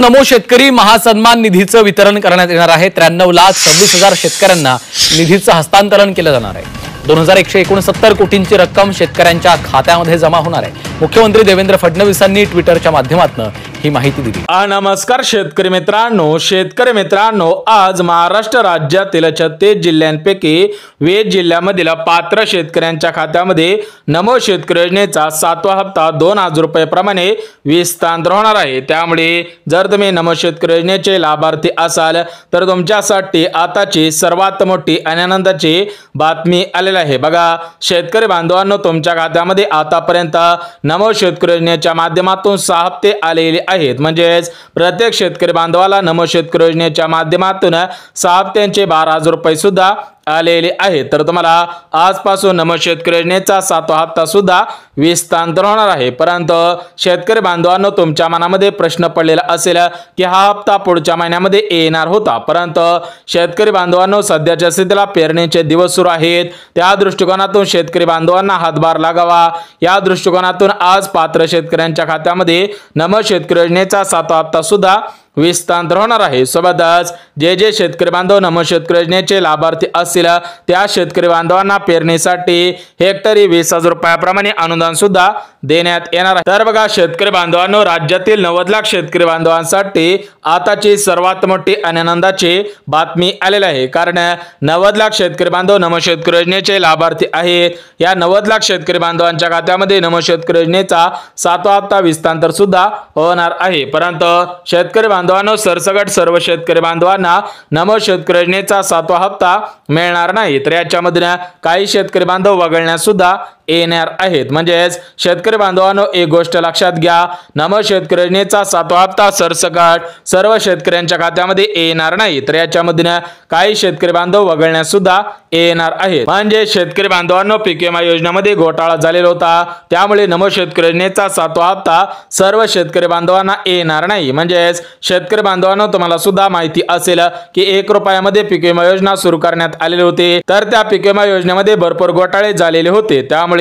नमो शेतकरी महासन्मान निधीचं वितरण करण्यात येणार आहे। 93,26,000 शेतकऱ्यांना निधीचं हस्तांतरण केलं जाणार आहे। 2,169 कोटींची रक्कम शेतकऱ्यांच्या खात्यामध्ये जमा होणार आहे। मुख्यमंत्री देवेंद्र फडणवीसांनी ट्विटरच्या माध्यमातून ही माहिती दिली। नमस्कार शेतकरी मित्रांनो, आज महाराष्ट्र राज्यातील 36 जिल्ह्यांपैकी 20 जिल्ह्यांमधील पात्र शेतकऱ्यांच्या खात्यामध्ये नमो शेतकरी योजनेचा 7वा हप्ता 2,000 रुपये प्रमाणे विस्तार होणार आहे। त्यामुळे जर तुम्ही नमो शेतकरी योजनेचे लाभार्थी असाल तर तुमच्यासाठी आताची सर्वात मोठी आणि आनंदाची बातमी आलेली आहे। बघा शेतकरी बांधवांनो, तुमच्या खात्यामध्ये आतापर्यंत नमो शेतकरी योजनेच्या माध्यमातून 6 हप्ते आलेले आहेत। म्हणजेच प्रत्येक शेतकरी बांधवाला नमो शेतकरी योजनेच्या माध्यमातून 6 हप्त्यांचे 12,000 रुपये सुद्धा आलेले आहेत। तर तुम्हाला आजपासून नमो शेतकरी योजनेचा 7वा हप्ता सुद्धा विस्तार होणार आहे। परंतु शेतकरी बांधवांनो, तुमच्या मनामध्ये प्रश्न पडलेला असेल की हा हप्ता पुढच्या महिन्यामध्ये येणार होता, परंतु शेतकरी बांधवांनो, सध्याच्या स्थितीला पेरणीचे दिवस सुरू आहेत। त्या दृष्टिकोनातून शेतकरी बांधवांना हातभार लागावा या दृष्टिकोनातून आज पात्र शेतकऱ्यांच्या खात्यामध्ये नमो शेतकरी योजनेचा 7वा हप्ता सुद्धा विस्तार होणार आहे। सोबतच जे शेतकरी बांधव नमो शेतकरी योजनेचे लाभार्थी असतील त्या शेतकरी बांधवांना पेरणीसाठी हेक्टरी 20,000 रुपयाप्रमाणे अनुदान सुद्धा देण्यात येणार आहे। तर बघा शेतकरी बांधवांनो, राज्यातील 90 लाख शेतकरी बांधवांसाठी आताची सर्वात मोठी आनंदाची बातमी आलेली आहे। कारण 90 लाख शेतकरी बांधव नमो शेतकरी योजनेचे लाभार्थी आहेत। या 90 लाख शेतकरी बांधवांच्या खात्यामध्ये नमो शेतकरी योजनेचा 7वा हप्ता विस्तार सुद्धा होणार आहे। परंतु शेतकरी बांधवांनो, सरसकट सर्व शेतकरी बांधवांना नमो शेतकरी योजनेचा 7वा हप्ता मिळणार नाही। तर याच्यामध्ये काही शेतकरी बांधव वगळण्यास सुद्धा येणार आहेत। म्हणजेच शेतकरी बांधवांनो, एक गोष्ट लक्षात घ्या, नमो शेतकरी योजनेचा 7वा हप्ता सरसकट सर्व शेतकऱ्यांच्या खात्यामध्ये येणार नाही। तर याच्यामध्ये काही शेतकरी बांधव वगळण्यास सुद्धा येणार आहेत। म्हणजे शेतकरी बांधवांनो, पीक विमा योजनेमध्ये घोटाळा झालेला होता, त्यामुळे नमो शेतकरी योजनेचा 7वा हप्ता सर्व शेतकरी बांधवांना येणार नाही। म्हणजेच शेतकरी बांधवांनो, तुम्हाला सुद्धा माहिती असेल की 1 रुपयामध्ये पीक विमा योजना सुरू करण्यात आलेली होती, तर त्या पीक विमा योजनेमध्ये भरपूर घोटाळे झालेले होते। त्यामुळे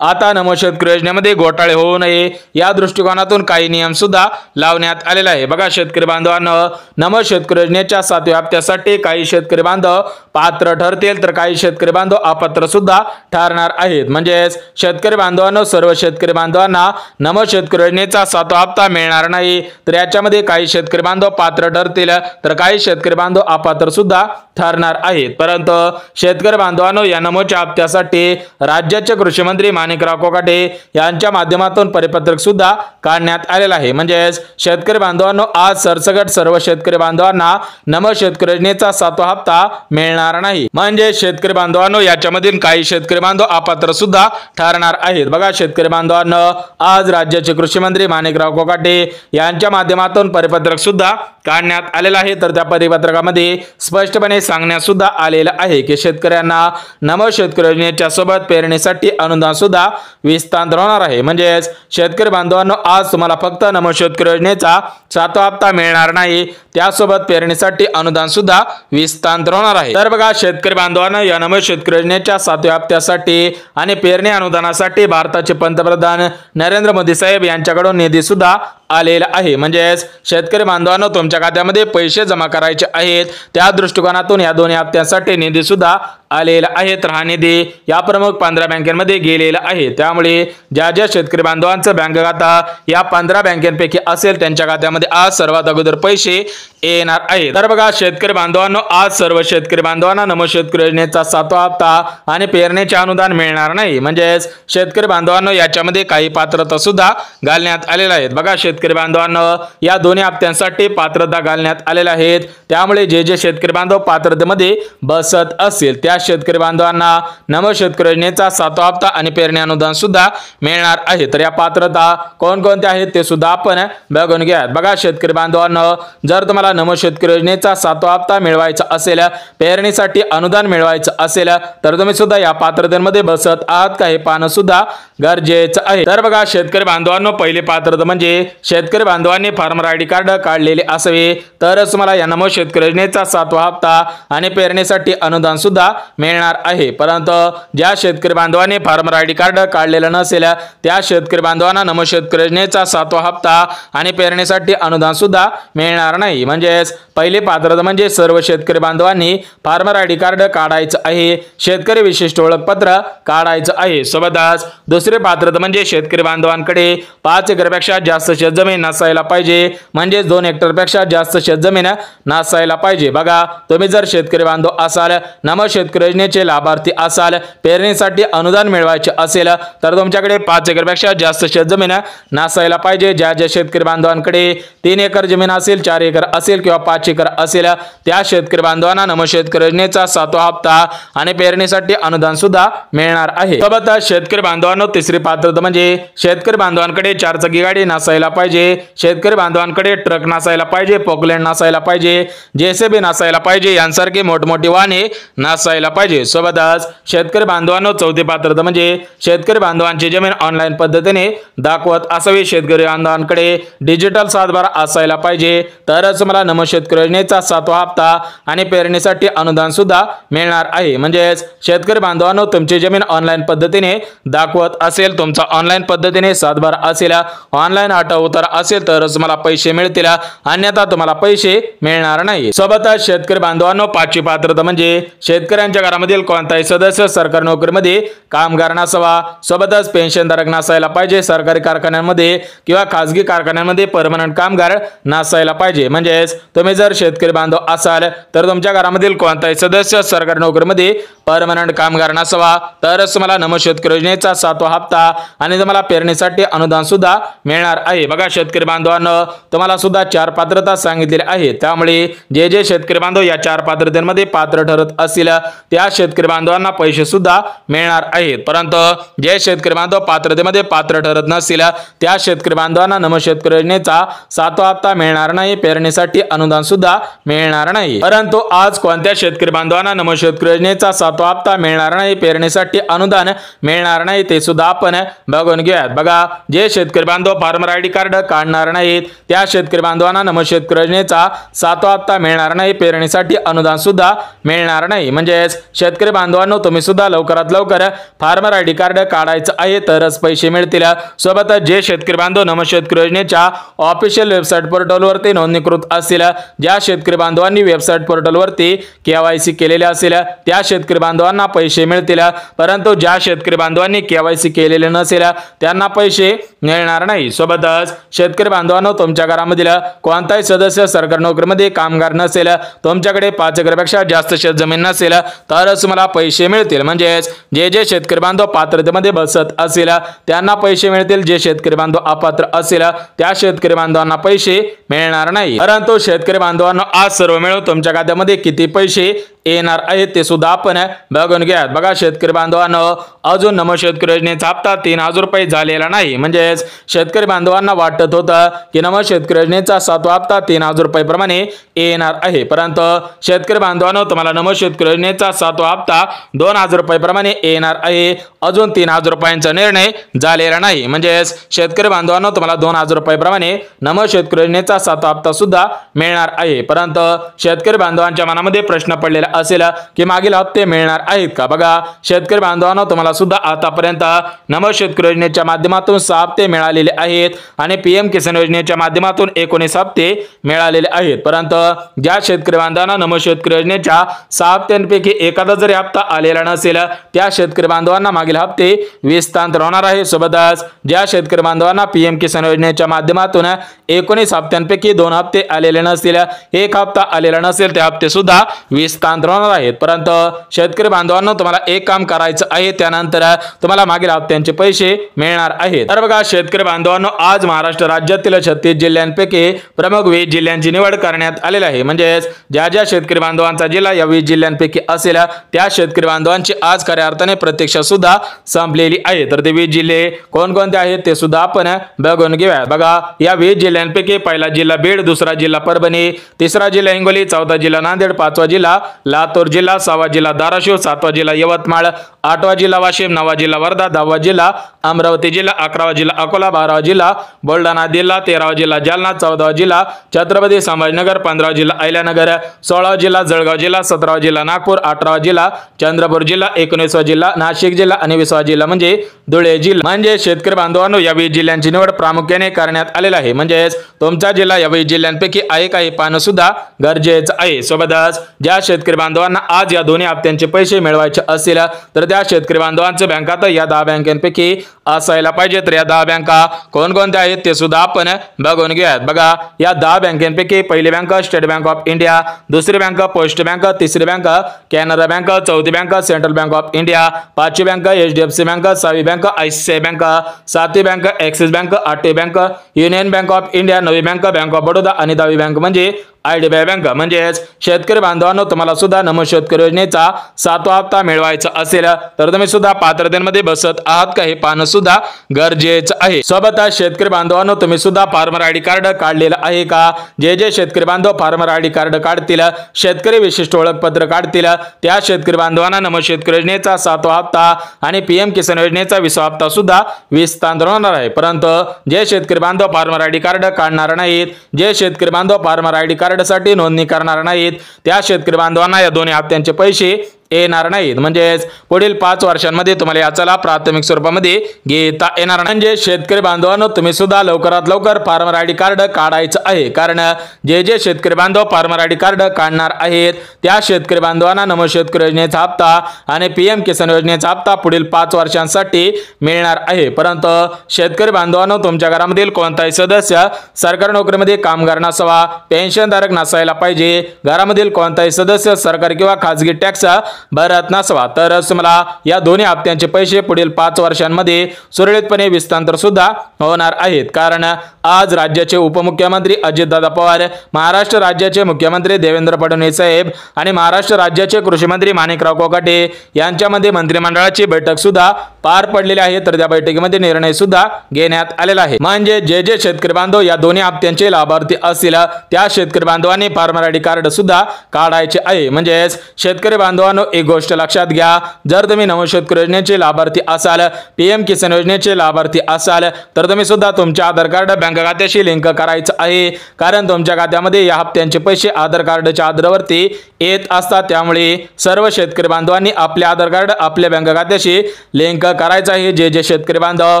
आता नमो शेतकरी योजनेमध्ये घोटाळे होऊ नये या दृष्टिकोनातून काही नियम सुद्धा लावण्यात आलेले आहे। बघा शेतकरी बांधवांनो, नमो शेतकरी योजनेच्या 7व्या हप्त्यासाठी काही शेतकरी बांधव पात्र ठरतील तर काही शेतकरी बांधव अपात्र सुद्धा ठरणार आहेत। म्हणजेच शेतकरी बांधवांनो, सर्व शेतकरी बांधवांना नमो शेतकरी योजनेचा 7वा हप्ता मिळणार नाही। तर याच्यामध्ये काही शेतकरी बांधव पात्र ठरतील तर काही शेतकरी बांधव अपात्र सुद्धा ठरणार आहेत। परंतु शेतकरी बांधवांनो, या नमोच्या हप्त्यासाठी राज्याचे कृषी मंत्री माणिकराव कोकाटे यांच्या माध्यमातून परिपत्रक सुद्धा काढण्यात आलेला आहे। म्हणजेच शेतकरी बांधवांनो, आज सरसकट सर्व शेतकरी बांधवांना नमो शेतकरी योजनेचा 7वा हप्ता मिळणार नाही। म्हणजे शेतकरी बांधवांनो, याच्यामधील काही शेतकरी बांधव अपात्र सुद्धा ठरणार आहेत। बघा शेतकरी बांधवांनो, आज राज्याचे कृषी मंत्री माणिकराव कोकाटे यांच्या माध्यमातून परिपत्रक सुद्धा काढण्यात आलेला आहे। तर त्या परिपत्रकामध्ये स्पष्टपणे सांगण्यात सुद्धा आलेलं आहे की शेतकऱ्यांना नमो शेतकरी योजनेच्या सोबत पेरणीसाठी अनुदान सुद्धा विस्तार होणार आहे। म्हणजेच शेतकरी बांधवांनो, आज तुम्हाला फक्त नमो शेतकरी योजनेचा 7वा हप्ता मिळणार नाही, त्यासोबत पेरणीसाठी अनुदान सुद्धा विस्तार होणार आहे। तर बघा शेतकरी बांधवांनो, या नमो शेतकरी योजनेच्या 7व्या हप्त्यासाठी आणि पेरणी अनुदानासाठी भारताचे पंतप्रधान नरेंद्र मोदी साहेब यांच्याकडून निधी सुद्धा आलेला आहे। म्हणजेच शेतकरी बांधवांनो, तुमच्या खात्यामध्ये पैसे जमा करायचे आहेत, त्या दृष्टिकोनातून या दोन्ही हप्त्यांसाठी निधी सुद्धा आलेला आहे। तर हा निधी या प्रमुख 15 बँकांमध्ये गेलेला आहे। त्यामुळे ज्या शेतकरी बांधवांचं बँक खाता या 15 बँकांपैकी असेल त्यांच्या खात्यामध्ये आज सर्वात अगोदर पैसे येणार आहेत। तर बघा शेतकरी बांधवांनो, आज सर्व शेतकरी बांधवांना नमो शेतकरी योजनेचा 7वा हप्ता आणि पेरणीचे अनुदान मिळणार नाही। म्हणजेच शेतकरी बांधवांनो, याच्यामध्ये काही पात्रता सुद्धा घालण्यात आलेल्या आहेत। बघा शेतकरी बांधवांनो, या दोन्ही हप्त्यांसाठी पात्रता घालण्यात आलेल्या आहेत। त्यामुळे जे शेतकरी बांधव पात्रतेमध्ये बसत असतील त्या शेतकरी बांधवांना नमो शेतकरी योजनेचा 7वा हप्ता आणि पेरणी अनुदान सुद्धा मिळणार आहे। तर या पात्रता कोणकोणत्या आहेत ते सुद्धा आपण बघून घ्या। बघा शेतकरी बांधवांनो, जर तुम्हाला तुम्हाला नमो शेतकरी योजनेचा 7वा हप्ता मिळवायचा असेल, पेरणीसाठी अनुदान मिळवायचं असेल तर तुम्ही सुद्धा या पात्रतेमध्ये बसत आहात का हे पाहणं सुद्धा गरजेचं आहे। तर बघा शेतकरी बांधवांनो, पहिली पात्रता म्हणजे शेतकरी बांधवांनी फार्मर आयडी कार्ड काढलेले असावे तरच तुम्हाला या नमो शेतकरी योजनेचा 7वा हप्ता आणि पेरणीसाठी अनुदान सुद्धा मिळणार आहे। परंतु ज्या शेतकरी बांधवांनी फार्मर आयडी कार्ड काढलेलं नसेल त्या शेतकरी बांधवांना नमो शेतकरी योजनेचा 7वा हप्ता आणि पेरणीसाठी अनुदान सुद्धा मिळणार नाही। म्हणजेच पहिली पात्रता म्हणजे सर्व शेतकरी बांधवांनी फार्मर आयडी कार्ड काढायचं आहे, शेतकरी विशिष्ट ओळखपत्र काढायचं आहे। सोबतच दुसरी पात्रता म्हणजे शेतकरी बांधवांकडे 5 एकरपेक्षा जास्त शेतजमीन नसायला पाहिजे, म्हणजे 2 हेक्टरपेक्षा जास्त शेतजमीन नसायला पाहिजे। बघा तुम्ही जर शेतकरी बांधव असाल, नमो शेतकरी योजनेचे लाभार्थी असाल, पेरणीसाठी अनुदान मिळवायचे असेल तर तुमच्याकडे 5 एकरपेक्षा जास्त शेतजमीन नसायला पाहिजे। ज्या ज्या शेतकरी बांधवांकडे 3 एकर जमीन असेल, 4 एकर असेल किंवा 5 एकर असेल त्या शेतकरी बांधवांना नमो शेतकरी योजनेचा 7वा हप्ता आणि पेरणीसाठी अनुदान सुद्धा मिळणार आहे। सोबतच शेतकरी बांधवांनो, तिसरी पात्रता म्हणजे शेतकरी बांधवांकडे 4 चाकी गाडी नसायला पाहिजे, शेतकरी बांधवांकडे ट्रक नसायला पाहिजे, पोकलँड नसायला पाहिजे, जेसीबी नसायला पाहिजे, यांसारखी मोठमोठी वाहने नसायला पाहिजे। सोबतच शेतकरी बांधवांनो, चौथी पात्रता म्हणजे शेतकरी बांधवांची जमीन ऑनलाईन पद्धतीने दाखवत असावी, शेतकरी बांधवांकडे डिजिटल सातबारा असायला पाहिजे तरच मला नमो शेतकरी योजनेचा 7वा हप्ता आणि पेरणीसाठी अनुदान सुद्धा मिळणार आहे। म्हणजेच शेतकरी बांधवांनो, तुमची जमीन ऑनलाईन पद्धतीने दाखवत असेल, तुमचा ऑनलाईन पद्धतीने सातबारा असेल, ऑनलाईन आठा उतारा असेल तरच मला पैसे मिळतील, अन्यथा तुम्हाला पैसे मिळणार नाही। सोबतच शेतकरी बांधवांनो, 5वी पात्रता म्हणजे शेतकऱ्यांच्या घरामधील कोणताही सदस्य सरकारी नोकरीमध्ये कामगार नसावा, सोबतच पेन्शनधारक नसायला पाहिजे, सरकारी कारखान्यांमध्ये किंवा खासगी कारखान्यांमध्ये परमनंट कामगार नसायला पाहिजे। म्हणजेच तुम्ही जर शेतकरी बांधव असाल तर तुमच्या घरामधील कोणताही सदस्य सरकारी नोकरीमध्ये परमनंट कामगार नसावा तरच तुम्हाला नमो शेतकरी योजनेचा 7वा हप्ता आणि तुम्हाला पेरणीसाठी अनुदान सुद्धा मिळणार आहे। बघा शेतकरी बांधवांनो, तुम्हाला सुद्धा 4 पात्रता सांगितलेल्या आहेत, त्यामुळे जे जे शेतकरी बांधव या 4 पात्रतेमध्ये पात्र ठरत असतील त्या शेतकरी बांधवांना पैसे सुद्धा मिळणार आहेत। परंतु जे शेतकरी बांधव पात्रतेमध्ये पात्र ठरत नसतील त्या शेतकरी बांधवांना नमो शेतकरी योजनेचा 7वा हप्ता मिळणार नाही, पेरणीसाठी अनुदान सुद्धा मिळणार नाही। परंतु आज कोणत्या शेतकरी बांधवांना नमो शेतकरी योजनेचा 7वा हप्ता मिळणार नाही, पेरणीसाठी अनुदान मिळणार नाही ते सुद्धा आपण बघून घेऊयात। बघा जे शेतकरी बांधव फार्मर आयडी कार्ड काढणार नाहीत त्या शेतकरी बांधवांना नमो शेतकरी योजनेचा 7वा हप्ता मिळणार नाही, पेरणीसाठी अनुदान सुद्धा मिळणार नाही। म्हणजेच शेतकरी बांधवांनो, तुम्ही सुद्धा लवकरात लवकर फार्मर आयडी कार्ड काढायचं आहे तरच पैसे मिळतील। सोबतच जे शेतकरी बांधव नमो शेतकरी योजनेच्या ऑफिशियल वेबसाईट पोर्टलवरती नोंदणीकृत असतील, ज्या शेतकरी बांधवांनी वेबसाईट पोर्टलवरती केवायसी केलेले असेल त्या शेतकरी बांधवांना पैसे मिळतील। परंतु ज्या शेतकरी बांधवांनी केवायसी केलेले नसेल त्यांना पैसे मिळणार नाही। सोबतच शेतकरी बांधवांनो, तुमच्या घरामधील कोणताही सदस्य सरकारी नोकरीमध्ये कामगार नसेल, तुमच्याकडे 5 एकरपेक्षा जास्त शेतजमीन नसेल तरच तुम्हाला पैसे मिळतील। म्हणजेच जे जे शेतकरी बांधव पात्रतेमध्ये बसत असेल त्यांना पैसे मिळतील, जे शेतकरी बांधव अपात्र असेल त्या शेतकरी बांधवांना पैसे मिळणार नाही। परंतु शेतकरी बांधवांनो, आज सर्व मिळून तुमच्या खात्यामध्ये किती पैसे येणार आहेत ते सुद्धा आपण बघून घ्या। बघा शेतकरी बांधवांनो, अजून नमो शेतकरी योजनेचा हप्ता 3000 रुपये झालेला नाही। म्हणजेच शेतकरी बांधवांना वाटत होतं की नमो शेतकरी योजनेचा 7वा हप्ता 3000 रुपये प्रमाणे येणार आहे, परंतु शेतकरी बांधवांनो, तुम्हाला नमो शेतकरी योजनेचा 7वा हप्ता 2000 रुपये प्रमाणे येणार आहे। अजून 3000 रुपयांचा निर्णय झालेला नाही। म्हणजेच शेतकरी बांधवांनो, तुम्हाला 2000 रुपये प्रमाणे नमो शेतकरी योजनेचा 7वा हप्ता सुद्धा मिळणार आहे। परंतु शेतकरी बांधवांच्या मनामध्ये प्रश्न पडलेला असेल की मागील हप्ते मिळणार आहेत का। बघा शेतकरी बांधवांनो, तुम्हाला सुद्धा आतापर्यंत नमो शेतकरी योजनेच्या माध्यमातून 6 हप्ते मिळालेले आहेत आणि पीएम किसान योजनेच्या माध्यमातून 19 हप्ते मिळालेले आहेत। परंतु ज्या शेतकरी बांधवांना नमो शेतकरी योजनेच्या 6 हप्त्यांपैकी एखादा जरी हप्ता आलेला नसेल त्या शेतकरी बांधवांना मागील हप्ते विस्तांतर होणार आहे। सोबतच ज्या शेतकरी बांधवांना पीएम किसान योजनेच्या माध्यमातून 19 हप्त्यांपैकी 2 हप्ते आलेले नसतील, 1 हप्ता आलेला नसेल, ते हप्ते सुद्धा विस्तांतर हस्तांतर होणार आहेत। परंतु शेतकरी बांधवांनो तुम्हाला एक काम करायचं आहे, त्यानंतर तुम्हाला मागील हप्त्यांचे पैसे मिळणार आहेत। तर बघा शेतकरी बांधवांनो, आज महाराष्ट्र राज्यातील 36 जिल्ह्यांपैकी प्रमुख 20 जिल्ह्यांची निवड करण्यात आलेली आहे। म्हणजे ज्या ज्या शेतकरी बांधवांचा जिल्हा या 20 जिल्ह्यांपैकी असेल त्या शेतकरी बांधवांची आज खऱ्या अर्थाने प्रतीक्षा सुद्धा संपलेली आहे। तर ते 20 जिल्हे कोणकोणते आहेत ते सुद्धा आपण बघून घेऊया। बघा या 20 जिल्ह्यांपैकी पहिला जिल्हा बीड, दुसरा जिल्हा परभणी, तिसरा जिल्हा हिंगोली, चौथा जिल्हा नांदेड, पाचवा जिल्हा लातूर जिल्हा, सहावा जिल्हा धाराशिव, सातवा जिल्हा यवतमाळ, आठवा जिल्हा वाशिम, नववा जिल्हा वर्धा, 10वा जिल्हा अमरावती जिल्हा, 11वा जिल्हा अकोला, 12वा जिल्हा बुलढाणा जिल्हा, 13वा जिल्हा जालना, 14वा जिल्हा छत्रपती संभाजीनगर, 15वा जिल्हा अहिल्यानगर, 16वा जिल्हा जळगाव जिल्हा, 17वा जिल्हा नागपूर, 18वा जिल्हा चंद्रपूर जिल्हा, 19वा जिल्हा नाशिक जिल्हा आणि 20वा जिल्हा म्हणजे धुळे जिल्हा। म्हणजे शेतकरी बांधवांनो या 20 जिल्ह्यांची निवड प्रामुख्याने करण्यात आलेली आहे। म्हणजे तुमचा जिल्हा या 20 जिल्ह्यांपैकी आहे का हे पाहणं सुद्धा गरजेचं आहे। सोबतच ज्या शेतकरी बांधवांना आज या दोन्ही हप्त्यांचे पैसे मिळवायचे असतील तर त्या शेतकरी बांधवांचे बँक खातं या 10 बँकांपैकी असायला पाहिजे। तर या 10 बँका कोणकोणत्या आहेत ते सुद्धा आपण बघून घेऊयात। बघा या 10 बँकांपैकी पहिली bank state bank of India, दुसरी बँक पोस्ट बँक, तिसरी बँक कॅनरा बँक, चौथी bank central bank of India, पाचवी बँक HDFC बँक, सहावी बँक ICICI बँक, सातवी बँक ॲक्सिस बँक, आठवी bank union bank of India, नववी बँक बँक ऑफ बडोदा आणि 10वी बँक म्हणजे IDBI बँक। म्हणजेच शेतकरी बांधवांनो तुम्हाला सुद्धा नमो शेतकरी योजनेचा 7वा हप्ता मिळवायचा असेल तर तुम्ही सुद्धा पात्रतेमध्ये बसत आहात का हे पाहणं सुद्धा गरजेचं आहे। सोबतच शेतकरी बांधवांनो तुम्ही सुद्धा फार्मर ID कार्ड काढलेलं आहे का? जे जे शेतकरी बांधव फार्मर ID कार्ड काढतील, शेतकरी विशिष्ट ओळखपत्र काढतील त्या शेतकरी बांधवांना नमो शेतकरी योजनेचा 7वा हप्ता आणि PM किसान योजनेचा 20वा हप्ता सुद्धा विस्तार होणार आहे। परंतु जे शेतकरी बांधव फार्मर ID कार्ड काढणार नाहीत, जे शेतकरी बांधव फार्मर ID कार्ड साठी नोंदणी करणार नाहीत त्या शेतकरी बांधवांना या दोन्ही हप्त्यांचे पैसे येणार नाहीत। म्हणजेच पुढील 5 वर्षांमध्ये तुम्हाला याचा लाभ प्राथमिक स्वरूपामध्ये घेता येणार नाही। म्हणजे शेतकरी बांधवांनो तुम्ही सुद्धा लवकरात लवकर फार्मर ID कार्ड काढायचं आहे, कारण जे जे शेतकरी बांधव फार्मर ID कार्ड काढणार आहेत त्या शेतकरी बांधवांना नमो शेतकरी योजनेचा हप्ता आणि PM किसान योजनेचा हप्ता पुढील 5 वर्षांसाठी मिळणार आहे। परंतु शेतकरी बांधवांनो तुमच्या घरामधील कोणताही सदस्य सरकारी नोकरीमध्ये कामगार नसावा, पेन्शनधारक नसायला पाहिजे, घरामधील कोणताही सदस्य सरकारी किंवा खासगी टॅक्स भरत नसावा तरच तुम्हाला या दोन्ही हप्त्यांचे पैसे पुढील 5 वर्षांमध्ये सुरळीतपणे विस्तार सुद्धा होणार आहेत। कारण आज राज्याचे उपमुख्यमंत्री अजितदादा पवार, महाराष्ट्र राज्याचे मुख्यमंत्री देवेंद्र फडणवीस साहेब आणि महाराष्ट्र राज्याचे कृषी मंत्री माणिकराव कोकाटे यांच्यामध्ये मंत्रिमंडळाची बैठक सुद्धा पार पडलेली आहे। तर त्या बैठकीमध्ये निर्णय सुद्धा घेण्यात आलेला आहे। म्हणजे जे जे शेतकरी बांधव या दोन्ही हप्त्यांचे लाभार्थी असतील त्या शेतकरी बांधवांनी फार्मर ID कार्ड सुद्धा काढायचे आहे। म्हणजे शेतकरी बांधवांनो एक गोष्ट लक्षात घ्या, जर तुम्ही नमो शेतकरी योजनेचे लाभार्थी असाल, PM किसान योजनेचे लाभार्थी असाल तर तुम्ही सुद्धा तुमचे आधार कार्ड बँक खात्याशी लिंक करायचं आहे, कारण तुमच्या खात्यामध्ये या हप्त्यांचे पैसे आधार कार्डच्या आधारावरती येत असतात। त्यामुळे सर्व शेतकरी बांधवांनी आपले आधार कार्ड आपल्या बँक खात्याशी लिंक करायचं आहे। जे जे शेतकरी बांधव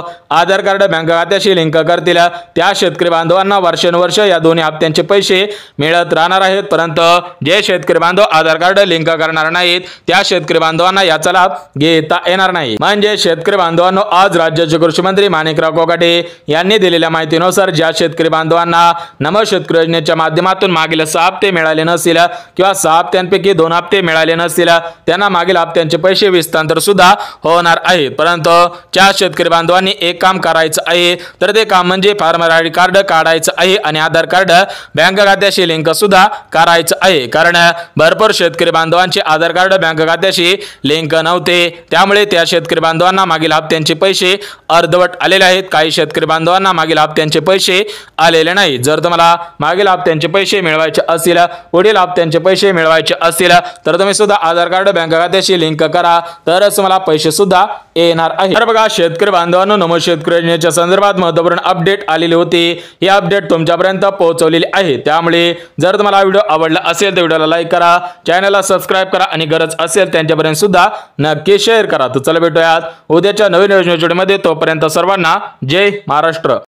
आधार कार्ड बँक खात्याशी लिंक करतील त्या शेतकरी बांधवांना वर्षानुवर्ष या दोन्ही हप्त्यांचे पैसे मिळत राहणार आहेत। परंतु जे शेतकरी बांधव आधार कार्ड लिंक करणार नाहीत त्या शेतकरी बांधवांना याचा लाभ घेता येणार नाही। म्हणजे शेतकरी बांधवांनो आज राज्याचे कृषी मंत्री माणिकराव कोकाटे यांनी दिलेल्या माहितीनुसार ज्या शेतकरी बांधवांना नमो शेतकरी योजनेच्या माध्यमातून मागील 6 हप्ते मिळाले नसतील किंवा 6 हप्त्यांपैकी 2 हप्ते मिळाले नसतील त्यांना मागील हप्त्यांचे पैसे विस्तार सुद्धा होणार आहेत। परंतु ज्या शेतकरी बांधवांनी एक काम करायचं आहे तर ते काम म्हणजे फार्मर ID कार्ड काढायचं आहे आणि आधार कार्ड बँक खात्याशी लिंक सुद्धा करायचं आहे। कारण भरपूर शेतकरी बांधवांचे आधार कार्ड बँक खात्याशी लिंक नव्हते, त्यामुळे त्या शेतकरी बांधवांना मागील हप्त्यांचे पैसे अर्धवट आलेले आहेत। काही शेतकरी बांधवांना मागील हप्त्यांचे पैसे आलेले नाहीत। जर तुम्हाला मागील हप्त्यांचे पैसे मिळवायचे असतील, पुढील हप्त्यांचे पैसे मिळवायचे असतील तर तुम्ही सुद्धा आधार कार्ड बँक खात्याशी लिंक करा, तरच तुम्हाला पैसे सुद्धा येणार आहे। तर बघा शेतकरी बांधवांनो नमो शेतकरी योजनेच्या संदर्भात महत्त्वपूर्ण अपडेट आलेली होती, ही अपडेट तुमच्यापर्यंत पोहोचवलेली आहे। त्यामुळे जर तुम्हाला व्हिडिओ आवडला असेल तर व्हिडिओला लाईक करा, चॅनलला सबस्क्राइब करा आणि गरज असेल त्यांच्यापर्यंत सुद्धा नक्की शेअर करा। तर चला भेटूयात उद्याच्या नवीन योजनेमध्ये, तोपर्यंत सर्वांना जय महाराष्ट्र।